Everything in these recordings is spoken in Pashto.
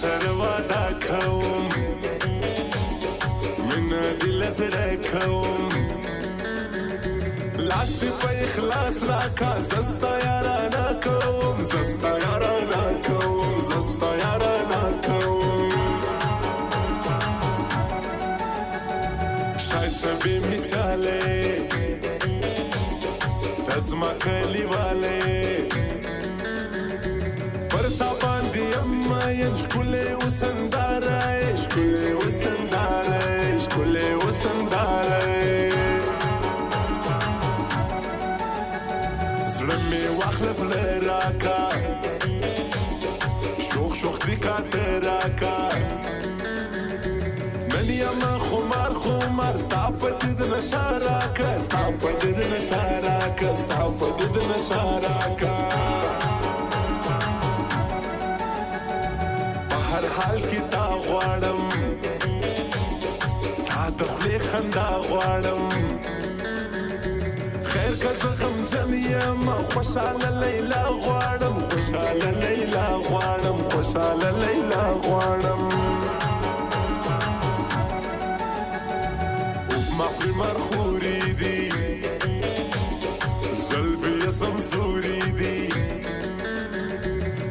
سره واده کوم مینه دې له زړه کوم لاس دې په اخلاص راکا زه ستا یارانه کوم زه ستا یارانه کوم زه ستا یارانه کوم ښایسته بې مثالې ته زما کلیوالې پر تا باندې یم مین ښکلې وسنداره ښکلې وسنداره ښکلې وسنداره زړه مې واخله زړه راکا شوخ شوخ دې کاته راکا نن یم خمار خمار ستا په دید نشه راکا ستا په دید نشه راکا ستا په دید نشه راکا په هر حال کې تا غواړم تا د خولې خندا غواړم خیر که زه غمجن یم خوشحاله لیلا غواړم خوشحاله لیلا غواړم خوشحاله لیلا غواړم اوږمخوی مرخوري دي زلفې یې سمسوري دي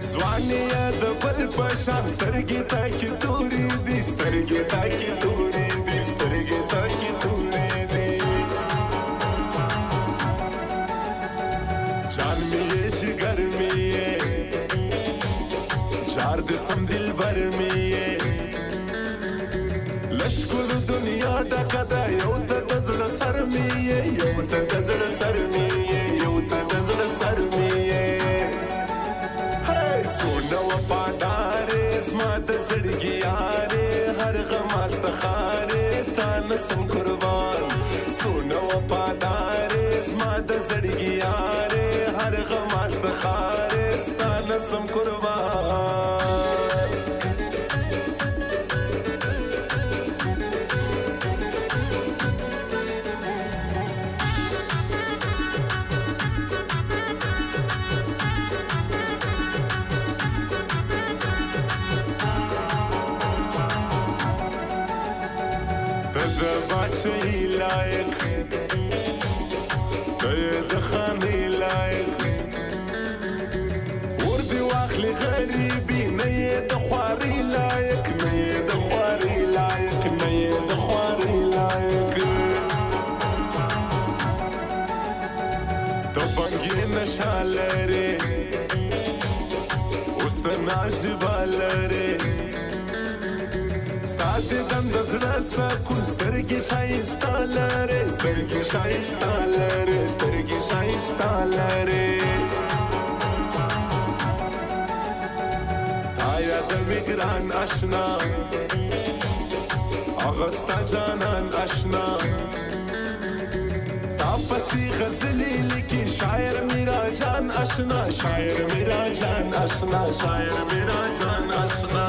ځواني یې د بل په شان سترګې تاکې تورې دي سترګې تاکې تورې دي سترګې تاکې تورې دي جان می یې جگر می یې جار د سم دلبر می یې له ښکلو دنیا ډکه ده یو ته د زړه سر می یې یو ته د زړه سر می یې یو ته د زړه سر می یې څونه وفادارې زما د زړګي یارې هر غم استخارې تا نسم قربان څونه وفادارې زما د زړګي یارې هر غم استخارې ستا نسم قربان د باچهی لایق ته د خانې لایق اور دې واخلې غریبي نه یې د خوارۍ لایق نه یې د خوارۍ لایق نه یې د خوارۍ لایق د بنګې نشه لرې اوس ناژبه لرې ستا د دند زړه سکون سترګې ښایسته لرې سترګې ښایسته لرې سترګې ښایسته لرې تا یادوي ګران اشنا هغه ستا جانان اشنا تا پسې غزلې لیکي شاعر میرا جان اشنا شاعر میرا جان اشنا شاعر میرا جان اشنا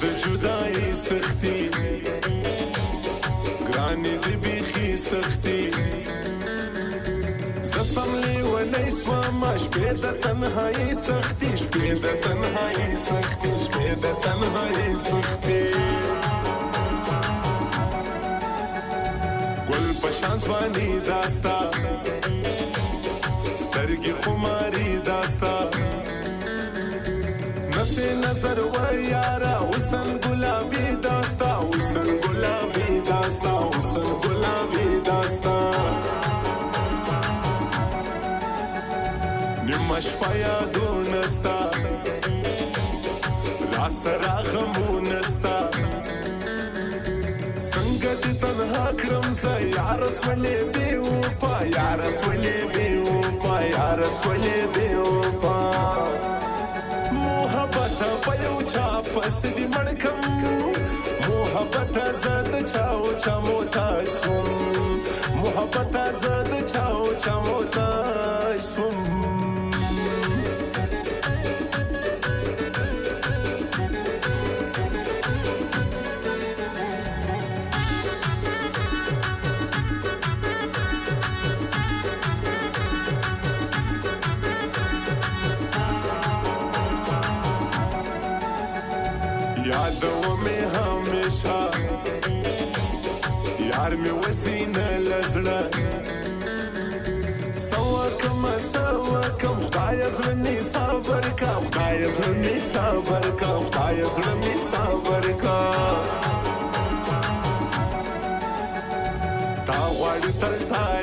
د جدائی سختی گرانی دی بیخی سختی زسم لیونی سواما شپی د تنهایی سختی شپی د تنهایی سختی شپی د تنهایی سختی گل پشان زوانی داستا سترگی خماری داستا نسی نظر و یارا حسن گلابی داستا حسن گلابی داستا حسن گلابی داستا نیمه شپه یادونه ستا راسره غمونه ستا څنګه دې تنها کړم زه یارس ولې بې وفا یارس ولې بې وفا یارس ولې بې وفا محبت په یو چا پسې دې مړ کم محبت زه د چاو چا محتاج سوم محبت زه د چاو چا محتاج سوم یادوه مې همیشه یار مې وسینه له زړه خدای زړه مې صبر کا خدای زړه مې صبر کا خدای زړه مې صبر کا تا غواړي تر تا